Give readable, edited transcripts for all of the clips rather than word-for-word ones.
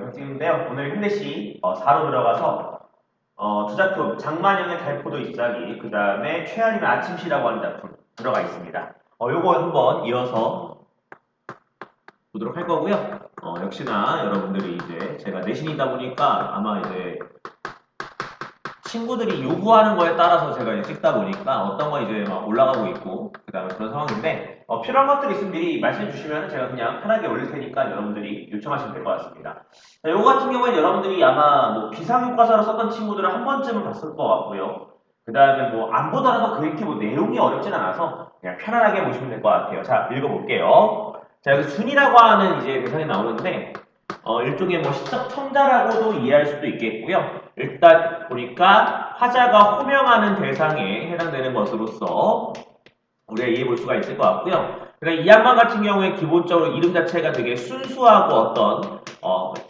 영상 찍는데요. 오늘 현대시 4로 들어가서 두 작품 장만영의 달포도 잎사귀 그 다음에 최아림의 아침시라고 하는 작품 들어가 있습니다. 요거 한번 이어서 보도록 할 거고요. 역시나 여러분들이 이제 제가 내신이다 보니까 아마 이제 친구들이 요구하는 거에 따라서 제가 이제 찍다 보니까 어떤 거 이제 막 올라가고 있고 그 다음에 그런 상황인데 필요한 것들이 있으면 미리 말씀해 주시면 제가 그냥 편하게 올릴 테니까 여러분들이 요청하시면 될 것 같습니다. 자, 요거 같은 경우에는 여러분들이 아마 뭐 비상교과서로 썼던 친구들은 한 번쯤은 봤을 것 같고요. 그 다음에 뭐 안 보더라도 그렇게 뭐 내용이 어렵진 않아서 그냥 편안하게 보시면 될 것 같아요. 자, 읽어볼게요. 자, 여기 순이라고 하는 이제 대상이 나오는데 일종의 뭐 시적 청자라고도 이해할 수도 있겠고요. 일단 보니까 화자가 호명하는 대상에 해당되는 것으로서 우리가 이해해 볼 수가 있을 것 같고요. 그러니까 이 양반 같은 경우에 기본적으로 이름 자체가 되게 순수하고 어떤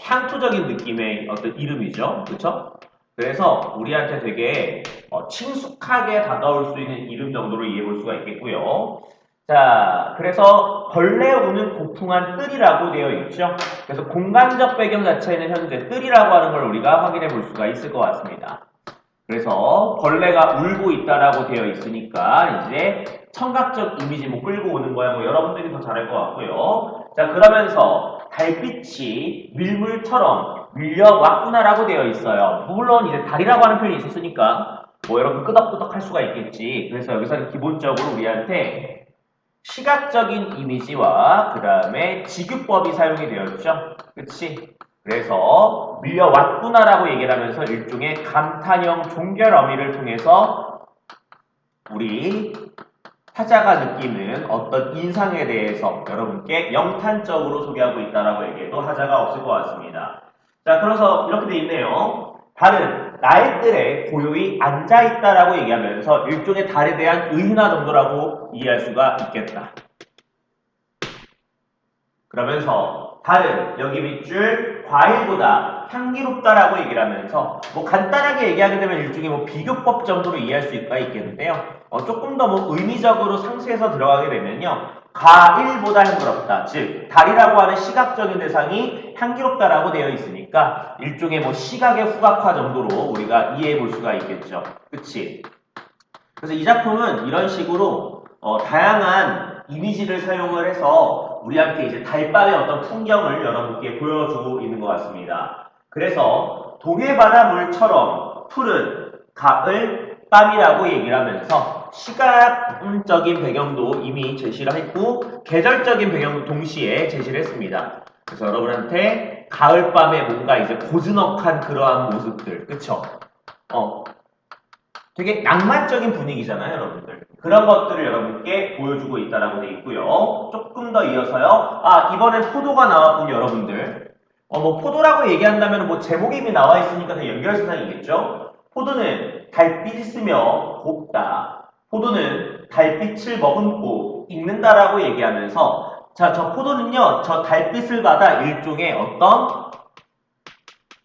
향토적인 느낌의 어떤 이름이죠. 그렇죠? 그래서 우리한테 되게 친숙하게 다가올 수 있는 이름 정도로 이해해 볼 수가 있겠고요. 자, 그래서 벌레 우는 고풍한 뜰이라고 되어 있죠. 그래서 공간적 배경 자체는 현재 뜰이라고 하는 걸 우리가 확인해 볼 수가 있을 것 같습니다. 그래서 벌레가 울고 있다라고 되어 있으니까 이제 청각적 이미지 뭐 끌고 오는 거야. 뭐 여러분들이 더 잘할 것 같고요. 자, 그러면서 달빛이 밀물처럼 밀려왔구나라고 되어 있어요. 물론 이제 달이라고 하는 표현이 있었으니까 뭐 여러분 끄덕끄덕 할 수가 있겠지. 그래서 여기서는 기본적으로 우리한테 시각적인 이미지와 그 다음에 지규법이 사용이 되었죠. 그치? 그래서 밀려왔구나라고 얘기를 하면서 일종의 감탄형 종결 어미를 통해서 우리 타자가 느끼는 어떤 인상에 대해서 여러분께 영탄적으로 소개하고 있다라고 얘기해도 하자가 없을 것 같습니다. 자, 그래서 이렇게 돼 있네요. 달은 나의 뜰에 고요히 앉아있다라고 얘기하면서 일종의 달에 대한 의인화 정도라고 이해할 수가 있겠다. 그러면서 달은 여기 밑줄 과일보다 향기롭다라고 얘기를 하면서 뭐 간단하게 얘기하게 되면 일종의 뭐 비교법 정도로 이해할 수가 있겠는데요. 조금 더 뭐 의미적으로 상세해서 들어가게 되면요. 과일보다 향기롭다. 즉 달이라고 하는 시각적인 대상이 향기롭다라고 되어 있으니까 일종의 뭐 시각의 후각화 정도로 우리가 이해해 볼 수가 있겠죠. 그치? 그래서 이 작품은 이런 식으로 다양한 이미지를 사용을 해서 우리한테 이제 달밤의 어떤 풍경을 여러분께 보여주고 있는 것 같습니다. 그래서 동해바다물처럼 푸른 가을 밤이라고 얘기를 하면서 시각적인 배경도 이미 제시를 했고 계절적인 배경도 동시에 제시를 했습니다. 그래서 여러분한테 가을밤에 뭔가 이제 고즈넉한 그러한 모습들, 그쵸? 되게 낭만적인 분위기잖아요, 여러분들. 그런 것들을 여러분께 보여주고 있다라고 되어 있고요. 조금 더 이어서요. 이번엔 포도가 나왔군요, 여러분들. 뭐 포도라고 얘기한다면 뭐 제목이 이미 나와 있으니까 그 연결사상이겠죠? 포도는 달빛이 있으며 곱다. 포도는 달빛을 머금고 익는다라고 얘기하면서 자, 저 포도는요, 저 달빛을 받아 일종의 어떤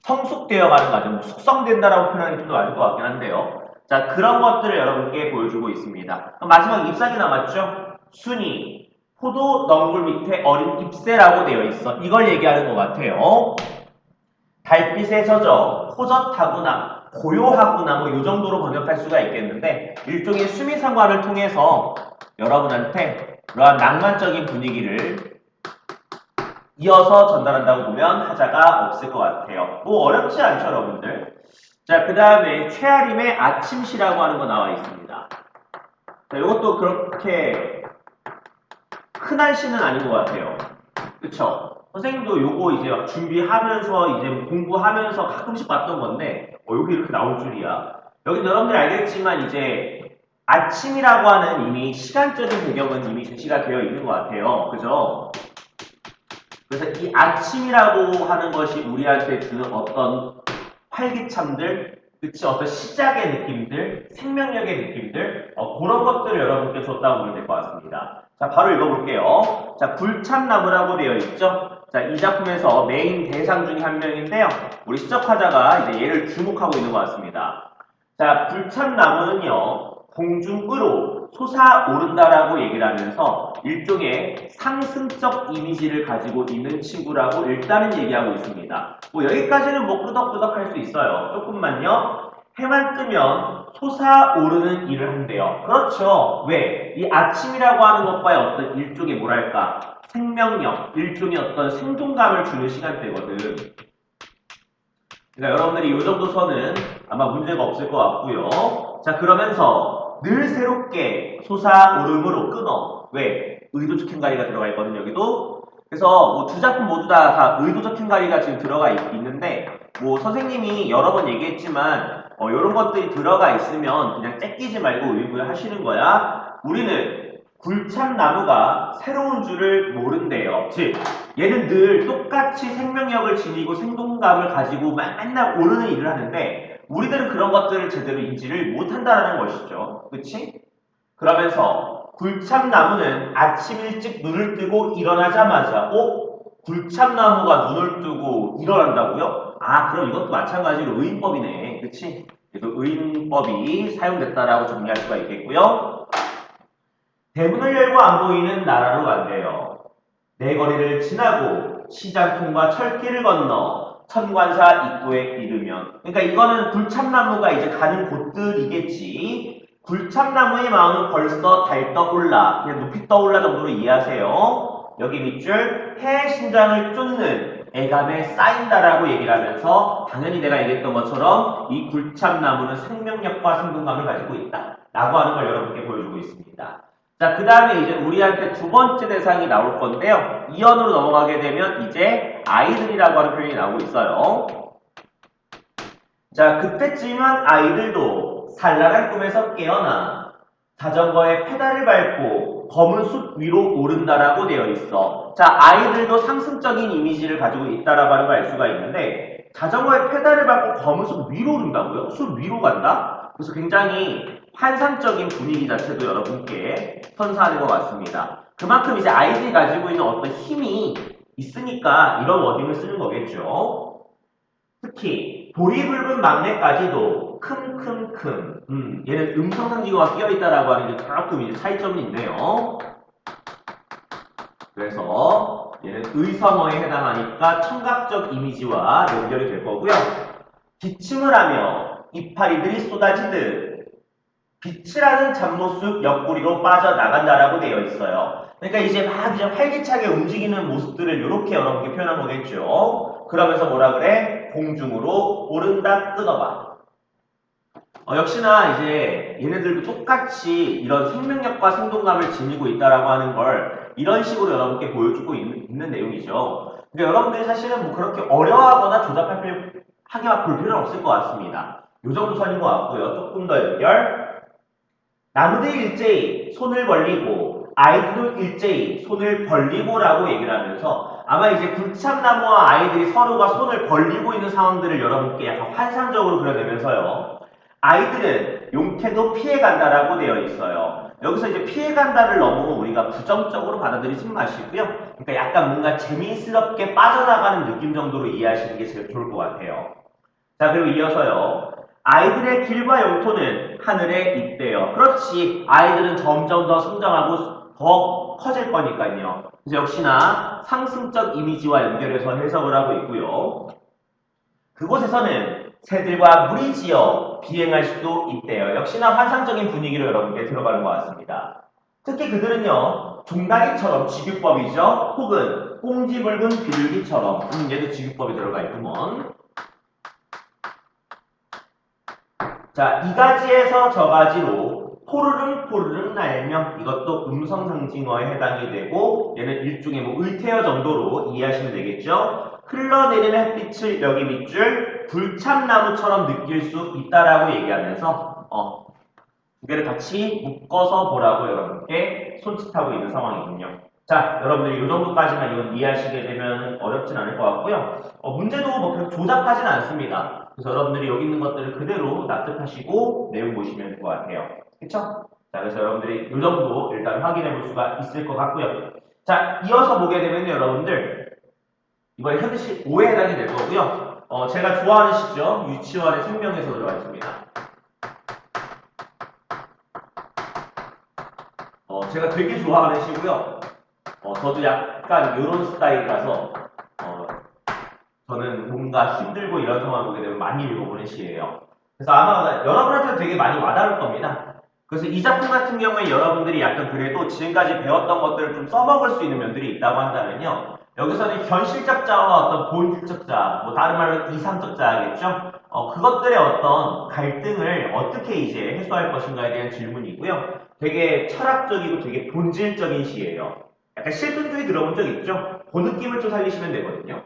성숙되어가는 과정, 숙성된다라고 표현하는 게 좀 더 맞을 것 같긴 한데요. 자, 그런 것들을 여러분께 보여주고 있습니다. 마지막 잎사귀 남았죠? 순이, 포도 넝굴 밑에 어린 잎새라고 되어 있어. 이걸 얘기하는 것 같아요. 달빛에 젖어 호젓하구나, 고요하구나, 뭐 이 정도로 번역할 수가 있겠는데 일종의 수미상관을 통해서 여러분한테 그러한 낭만적인 분위기를 이어서 전달한다고 보면 하자가 없을 것 같아요. 뭐 어렵지 않죠, 여러분들? 자, 그 다음에 최아림의 아침시라고 하는 거 나와 있습니다. 자, 이것도 그렇게 흔한 시는 아닌 것 같아요. 그쵸? 선생님도 요거 이제 막 준비하면서 이제 공부하면서 가끔씩 봤던 건데, 여기 이렇게 나올 줄이야. 여기 여러분들이 알겠지만 이제 아침이라고 하는 이미 시간적인 배경은 이미 제시가 되어 있는 것 같아요. 그죠? 그래서 이 아침이라고 하는 것이 우리한테 주는 어떤 활기참들, 그치? 어떤 시작의 느낌들, 생명력의 느낌들, 그런 것들을 여러분께 줬다고 보면 될 것 같습니다. 자, 바로 읽어볼게요. 자, 불참나무라고 되어 있죠? 자, 이 작품에서 메인 대상 중에 한 명인데요. 우리 시적화자가 이제 얘를 주목하고 있는 것 같습니다. 자, 불참나무는요, 공중으로 솟아오른다라고 얘기를 하면서 일종의 상승적 이미지를 가지고 있는 친구라고 일단은 얘기하고 있습니다. 뭐 여기까지는 뭐 끄덕끄덕 할 수 있어요. 조금만요. 해만 뜨면 솟아오르는 일을 한대요. 그렇죠. 왜? 이 아침이라고 하는 것과의 어떤 일종의 뭐랄까 생명력, 일종의 어떤 생동감을 주는 시간대거든. 그러니까 여러분들이 이 정도 선은 아마 문제가 없을 것 같고요. 자, 그러면서 늘 새롭게 솟아오름으로 끊어. 왜? 의도적 행가리가 들어가 있거든요, 여기도. 그래서 뭐 두 작품 모두 다 의도적 행가리가 지금 들어가 있는데 뭐 선생님이 여러 번 얘기했지만 이런 것들이 들어가 있으면 그냥 째끼지 말고 의구에 하시는 거야. 우리는 굴참나무가 새로운 줄을 모른대요. 즉 얘는 늘 똑같이 생명력을 지니고 생동감을 가지고 맨날 오르는 일을 하는데 우리들은 그런 것들을 제대로 인지를 못한다는 것이죠. 그치? 그러면서 굴참나무는 아침 일찍 눈을 뜨고 일어나자마자 굴참나무가 눈을 뜨고 일어난다고요? 아, 그럼 이것도 마찬가지로 의인법이네. 그치? 그래도 의인법이 사용됐다라고 정리할 수가 있겠고요. 대문을 열고 안 보이는 나라로 간대요. 내 거리를 지나고 시장통과 철길을 건너 천관사 입구에 이르면, 그러니까 이거는 굴참나무가 이제 가는 곳들이겠지. 굴참나무의 마음은 벌써 달떠올라, 그냥 높이 떠올라 정도로 이해하세요. 여기 밑줄 해의 심장을 쫓는 애감에 쌓인다라고 얘기를 하면서 당연히 내가 얘기했던 것처럼 이 굴참나무는 생명력과 생동감을 가지고 있다 라고 하는 걸 여러분께 보여주고 있습니다. 자, 그 다음에 이제 우리한테 두 번째 대상이 나올 건데요. 이언으로 넘어가게 되면 이제 아이들이라고 하는 표현이 나오고 있어요. 자, 그때쯤은 아이들도 산란한 꿈에서 깨어나 자전거에 페달을 밟고 검은 숲 위로 오른다라고 되어 있어. 자, 아이들도 상승적인 이미지를 가지고 있다라고 하는 걸 알 수가 있는데 자전거에 페달을 밟고 검은 숲 위로 오른다고요? 숲 위로 간다? 그래서 굉장히 환상적인 분위기 자체도 여러분께 선사하는 것 같습니다. 그만큼 이제 아이들이 가지고 있는 어떤 힘이 있으니까 이런 워딩을 쓰는 거겠죠. 특히 돌이 붉은 막내까지도 큼큼큼 얘는 음성상징어가 끼어있다라고 하는 게 조금 이제 차이점이 있네요. 그래서 얘는 의성어에 해당하니까 청각적 이미지와 연결이 될 거고요. 기침을 하며 이파리들이 쏟아지듯 빛이라는 잡모습 옆구리로 빠져나간다라고 되어 있어요. 그러니까 이제 막 이제 활기차게 움직이는 모습들을 이렇게 여러분께 표현한 거겠죠. 그러면서 뭐라 그래? 공중으로 오른다 끊어봐. 역시나 이제 얘네들도 똑같이 이런 생명력과 생동감을 지니고 있다라고 하는 걸 이런 식으로 여러분께 보여주고 있는 내용이죠. 근데 여러분들이 사실은 뭐 그렇게 어려워하거나 하게 막 볼 필요는 없을 것 같습니다. 요 정도 선인 것 같고요. 조금 더 연결. 나무들 일제히 손을 벌리고 아이들도 일제히 손을 벌리고라고 얘기를 하면서 아마 이제 굴참나무와 아이들이 서로가 손을 벌리고 있는 상황들을 여러분께 약간 환상적으로 그려내면서요. 아이들은 용태도 피해간다라고 되어 있어요. 여기서 이제 피해간다를 너무 우리가 부정적으로 받아들이지 마시고요. 그러니까 약간 뭔가 재미스럽게 빠져나가는 느낌 정도로 이해하시는 게 제일 좋을 것 같아요. 자, 그리고 이어서요. 아이들의 길과 영토는 하늘에 있대요. 그렇지. 아이들은 점점 더 성장하고 더 커질 거니까요. 그래서 역시나 상승적 이미지와 연결해서 해석을 하고 있고요. 그곳에서는 새들과 물이 지어 비행할 수도 있대요. 역시나 환상적인 분위기로 여러분께 들어가는 것 같습니다. 특히 그들은요. 종다리처럼 지규법이죠. 혹은 꽁지붉은 비둘기처럼 얘도 지규법이 들어가 있구먼. 자, 이 가지에서 저 가지로 포르릉 날며 이것도 음성상징어에 해당이 되고 얘는 일종의 뭐 의태어 정도로 이해하시면 되겠죠. 흘러내리는 햇빛을 여기 밑줄 불참나무처럼 느낄 수 있다라고 얘기하면서 두 개를 같이 묶어서 보라고 여러분께 손짓하고 있는 상황이군요. 자, 여러분들이 이 정도까지만 이건 이해하시게 되면 어렵진 않을 것 같고요. 문제도 뭐 그렇게 조잡하진 않습니다. 그래서 여러분들이 여기 있는 것들을 그대로 납득하시고 내용 보시면 될 것 같아요. 그쵸? 자, 그래서 여러분들이 이 정도 일단 확인해 볼 수가 있을 것 같고요. 자, 이어서 보게 되면 여러분들 이번에 현대식 5에 해당이 될 거고요. 제가 좋아하는 시죠. 유치원의 생명에서 들어가 있습니다. 제가 되게 좋아하는 시고요. 저도 약간 이런 스타일이라서 저는 뭔가 힘들고 이런 상황을 보게 되면 많이 읽어보는 시예요. 그래서 아마 여러분한테 되게 많이 와닿을 겁니다. 그래서 이 작품 같은 경우에 여러분들이 약간 그래도 지금까지 배웠던 것들을 좀 써먹을 수 있는 면들이 있다고 한다면요. 여기서는 현실적 자와 어떤 본질적 자, 뭐 다른 말로 이상적 자겠죠? 그것들의 어떤 갈등을 어떻게 이제 해소할 것인가에 대한 질문이고요. 되게 철학적이고 되게 본질적인 시예요. 약간 실존주의 들어본 적 있죠? 그 느낌을 좀 살리시면 되거든요.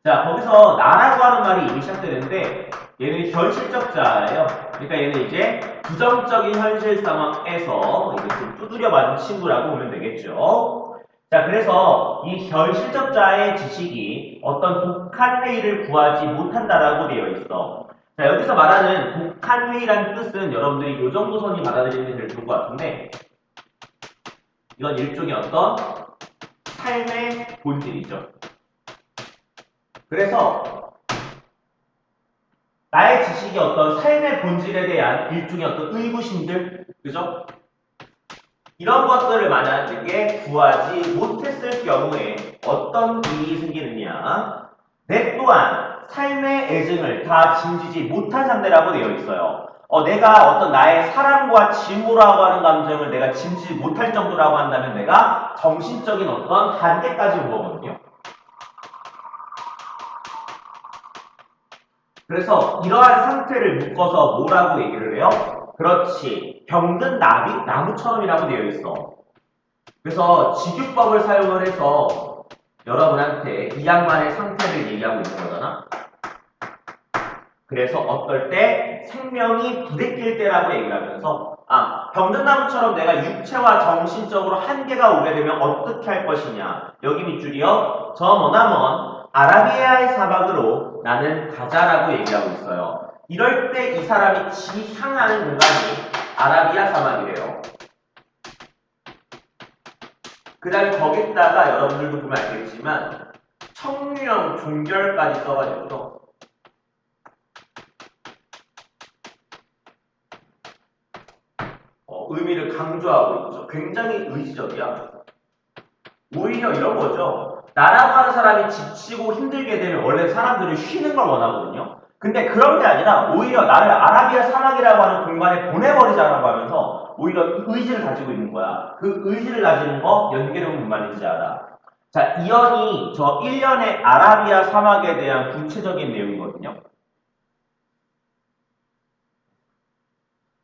자, 거기서 나라고 하는 말이 이미 시작되는데 얘는 현실적 자예요. 그러니까 얘는 이제 부정적인 현실 상황에서 이제 좀 두드려 맞은 친구라고 보면 되겠죠. 자, 그래서 이 현실적 자의 지식이 어떤 독한 회의를 구하지 못한다라고 되어 있어. 자, 여기서 말하는 독한 회의라는 뜻은 여러분들이 이 정도 선이 받아들이는 게 제일 좋을 것 같은데 이건 일종의 어떤 삶의 본질이죠. 그래서 나의 지식이 어떤 삶의 본질에 대한 일종의 어떤 의구심들, 그죠? 이런 것들을 만약에 구하지 못했을 경우에 어떤 일이 생기느냐? 내 또한 삶의 애증을 다 짐지지 못한 상태라고 되어 있어요. 내가 어떤 나의 사랑과 증오라고 하는 감정을 내가 짐지지 못할 정도라고 한다면 내가 정신적인 어떤 한계까지 온 거거든요. 그래서 이러한 상태를 묶어서 뭐라고 얘기를 해요? 그렇지. 병든 나무처럼이라고 되어 있어. 그래서 직유법을 사용을 해서 여러분한테 이 양반의 상태를 얘기하고 있는 거잖아. 그래서 어떨 때 생명이 부대낄 때라고 얘기를 하면서 병든 나무처럼 내가 육체와 정신적으로 한계가 오게 되면 어떻게 할 것이냐. 여기 밑줄이요. 저 머나먼 아라비아의 사막으로 나는 가자라고 얘기하고 있어요. 이럴 때 이 사람이 향하는 공간이 아라비아 사막이래요. 그 다음에 거기다가 여러분들도 보면 알겠지만 청유형 종결까지 써가지고 의미를 강조하고 있죠. 굉장히 의지적이야. 오히려 이런 거죠. 나라고 하는 사람이 지치고 힘들게 되면 원래 사람들은 쉬는 걸 원하거든요. 근데 그런 게 아니라 오히려 나를 아라비아 사막이라고 하는 공간에 보내버리자라고 하면서 오히려 의지를 가지고 있는 거야. 그 의지를 가지는 거 연계는 무슨 말인지 알아. 자, 이연이 저 1년의 아라비아 사막에 대한 구체적인 내용이거든요.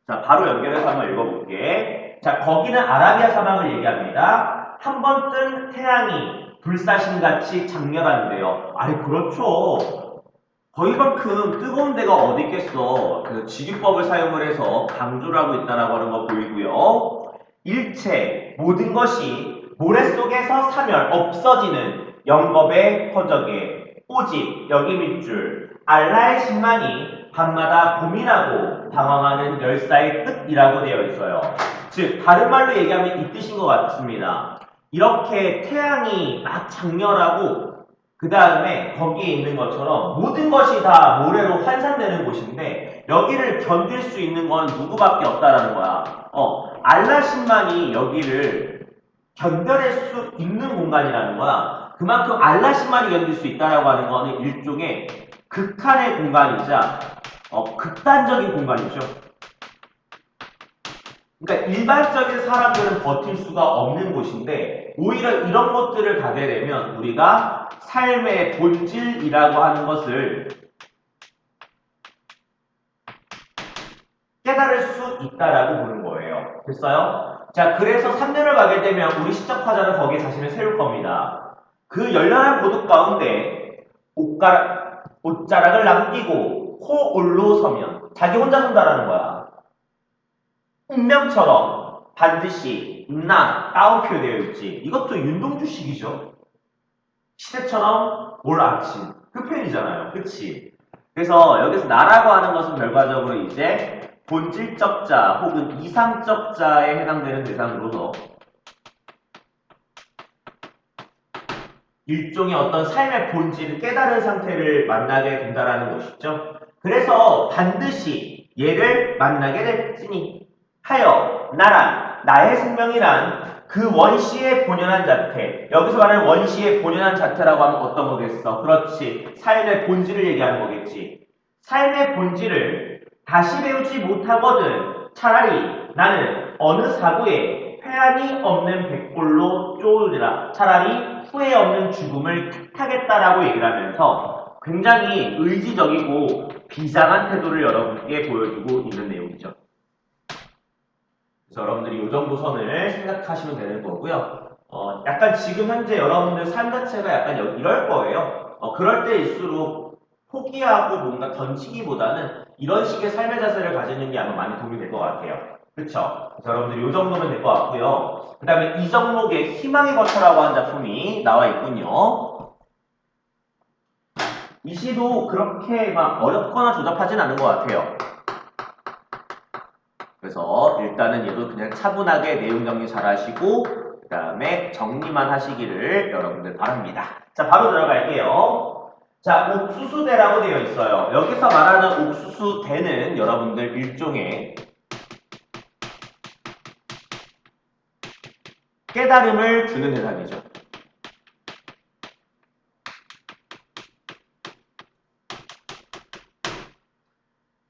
자, 바로 연결해서 한번 읽어볼게. 자, 거기는 아라비아 사막을 얘기합니다. 한 번 뜬 태양이 불사신같이 장렬한데요. 아니, 그렇죠. 거기만큼 뜨거운 데가 어디 있겠어. 그 직유법을 사용을 해서 강조를 하고 있다라고 하는 거 보이고요. 일체, 모든 것이 모래 속에서 사면 없어지는 영겁의 허적에 오직 여기 밑줄 알라의 신만이 밤마다 고민하고 방황하는 열사의 뜻이라고 되어 있어요. 즉 다른 말로 얘기하면 이 뜻인 것 같습니다. 이렇게 태양이 막 장렬하고 그 다음에 거기에 있는 것처럼 모든 것이 다 모래로 환산되는 곳인데 여기를 견딜 수 있는 건 누구밖에 없다라는 거야. 알라 신만이 여기를 견뎌낼 수 있는 공간이라는 거야. 그만큼 알라 신만이 견딜 수 있다라고 하는 거는 일종의 극한의 공간이자 극단적인 공간이죠. 그러니까 일반적인 사람들은 버틸 수가 없는 곳인데 오히려 이런 것들을 가게 되면 우리가 삶의 본질이라고 하는 것을 깨달을 수 있다라고 보는 거예요. 됐어요? 자, 그래서 3년을 가게 되면 우리 시적화자는 거기에 자신을 세울 겁니다. 그 열렬한 고독 가운데 옷자락을 남기고 홀로 서면 자기 혼자 선다라는 거야. 운명처럼 반드시 따옴표 되어 있지. 이것도 윤동주식이죠. 시대처럼 올 아침. 그 표현이잖아요. 그치? 그래서 여기서 나라고 하는 것은 결과적으로 이제 본질적 자 혹은 이상적 자에 해당되는 대상으로서 일종의 어떤 삶의 본질을 깨달은 상태를 만나게 된다는 것이죠. 그래서 반드시 얘를 만나게 될지니 하여 나란 나의 생명이란 그 원시의 본연한 자태. 여기서 말하는 원시의 본연한 자태라고 하면 어떤 거겠어? 그렇지. 삶의 본질을 얘기하는 거겠지. 삶의 본질을 다시 배우지 못하거든. 차라리 나는 어느 사고에 회한이 없는 백골로 쪼으리라. 차라리 후회 없는 죽음을 택하겠다라고 얘기를 하면서 굉장히 의지적이고 비장한 태도를 여러분께 보여주고 있는 내용이죠. 그래서 여러분들이 이 정도 선을 생각하시면 되는 거고요. 약간 지금 현재 여러분들 삶 자체가 약간 이럴 거예요. 그럴 때일수록 포기하고 뭔가 던지기보다는 이런 식의 삶의 자세를 가지는 게 아마 많이 도움이 될 것 같아요. 그쵸? 그래서 여러분들이 이 정도면 될 것 같고요. 그 다음에 이정록의 희망의 거처라고 하는 작품이 나와 있군요. 이 시도 그렇게 막 어렵거나 조잡하진 않은 것 같아요. 그래서 일단은 얘도 그냥 차분하게 내용 정리 잘 하시고 그 다음에 정리만 하시기를 여러분들 바랍니다. 자, 바로 들어갈게요. 자, 옥수수대라고 되어 있어요. 여기서 말하는 옥수수대는 여러분들 일종의 깨달음을 주는 대상이죠.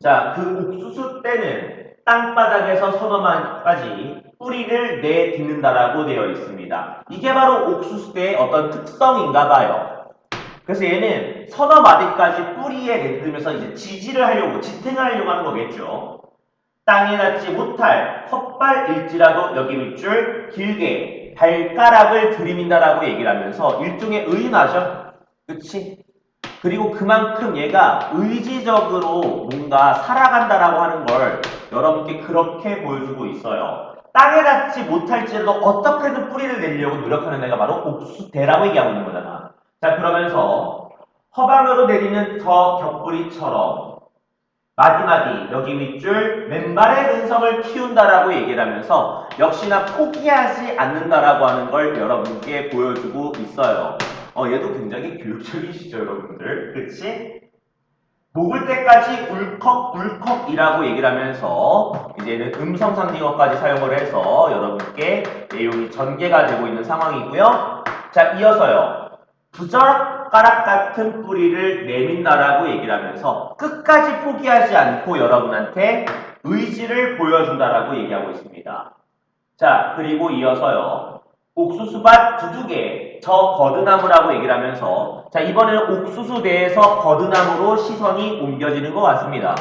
자, 그 옥수수 때는 땅바닥에서 서너만까지 뿌리를 내딛는다라고 되어 있습니다. 이게 바로 옥수수 때의 어떤 특성인가 봐요. 그래서 얘는 서너 마디까지 뿌리에 내딛으면서 이제 지지를 하려고, 지탱을 하려고 하는 거겠죠. 땅에 닿지 못할 헛발일지라도 여기 밑줄 길게 발가락을 들이민다라고 얘기를 하면서 일종의 의인하죠. 그치? 그리고 그만큼 얘가 의지적으로 뭔가 살아간다라고 하는 걸 여러분께 그렇게 보여주고 있어요. 땅에 닿지 못할지라도 어떻게든 뿌리를 내려고 노력하는 애가 바로 옥수수대라고 얘기하고 있는 거잖아. 자, 그러면서 허방으로 내리는 저 겹뿌리처럼 마디마디 여기 밑줄 맨발의 근성을 키운다라고 얘기를 하면서 역시나 포기하지 않는다라고 하는 걸 여러분께 보여주고 있어요. 얘도 굉장히 교육적이시죠, 여러분들. 그치? 목을 때까지 울컥울컥이라고 얘기를 하면서 이제는 음성상징어까지 사용을 해서 여러분께 내용이 전개가 되고 있는 상황이고요. 자, 이어서요. 부젓가락 같은 뿌리를 내민다라고 얘기를 하면서 끝까지 포기하지 않고 여러분한테 의지를 보여준다라고 얘기하고 있습니다. 자, 그리고 이어서요. 옥수수밭 두둑에 저 버드나무라고 얘기를 하면서 자, 이번에는 옥수수대에서 버드나무로 시선이 옮겨지는 것 같습니다.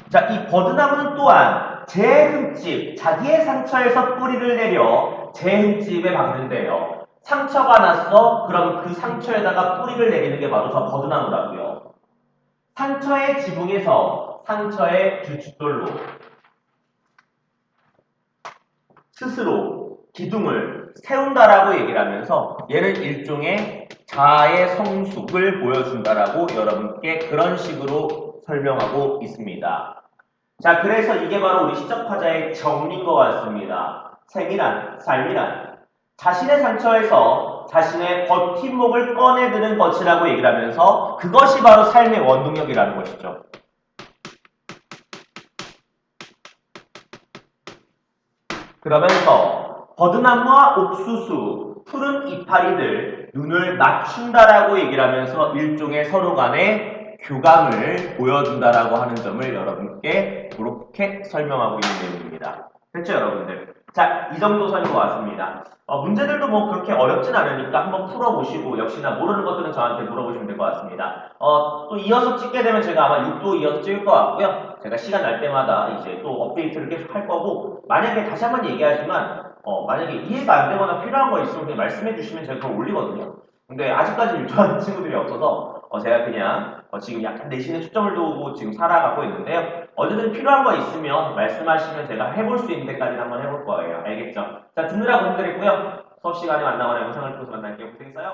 자, 이 버드나무는 또한 제 흠집, 자기의 상처에서 뿌리를 내려 제 흠집에 박는데요. 상처가 났어? 그럼 그 상처에다가 뿌리를 내리는 게 바로 저 버드나무라고요. 상처의 지붕에서 상처의 주춧돌로 스스로 기둥을 세운다라고 얘기를 하면서 얘는 일종의 자아의 성숙을 보여준다라고 여러분께 그런 식으로 설명하고 있습니다. 자, 그래서 이게 바로 우리 시적화자의 정리인 것 같습니다. 생이란, 삶이란 자신의 상처에서 자신의 버팀목을 꺼내드는 것이라고 얘기를 하면서 그것이 바로 삶의 원동력이라는 것이죠. 그러면서 버드나무와 옥수수, 푸른 이파리들, 눈을 맞춘다라고 얘기를 하면서 일종의 서로 간의 교감을 보여준다라고 하는 점을 여러분께 그렇게 설명하고 있는 내용입니다. 됐죠, 여러분들? 자, 이 정도 선인 것 같습니다. 문제들도 뭐 그렇게 어렵진 않으니까 한번 풀어보시고 역시나 모르는 것들은 저한테 물어보시면 될 것 같습니다. 또 이어서 찍게 되면 제가 아마 6도 이어서 찍을 것 같고요. 제가 시간 날 때마다 이제 또 업데이트를 계속 할 거고 만약에 다시 한번 얘기하지만 만약에 이해가 안 되거나 필요한 거 있으면 그냥 말씀해 주시면 제가 그걸 올리거든요. 근데 아직까지 유튜브하는 친구들이 없어서 제가 그냥 지금 약간 내신에 초점을 두고 지금 살아가고 있는데요. 언제든 필요한 거 있으면 말씀하시면 제가 해볼 수 있는 데까지 한번 해볼 거예요. 알겠죠? 자, 듣느라 고생드렸고요. 수업 시간에 만나거나 영상을 통해서 만날게요. 고생했어요.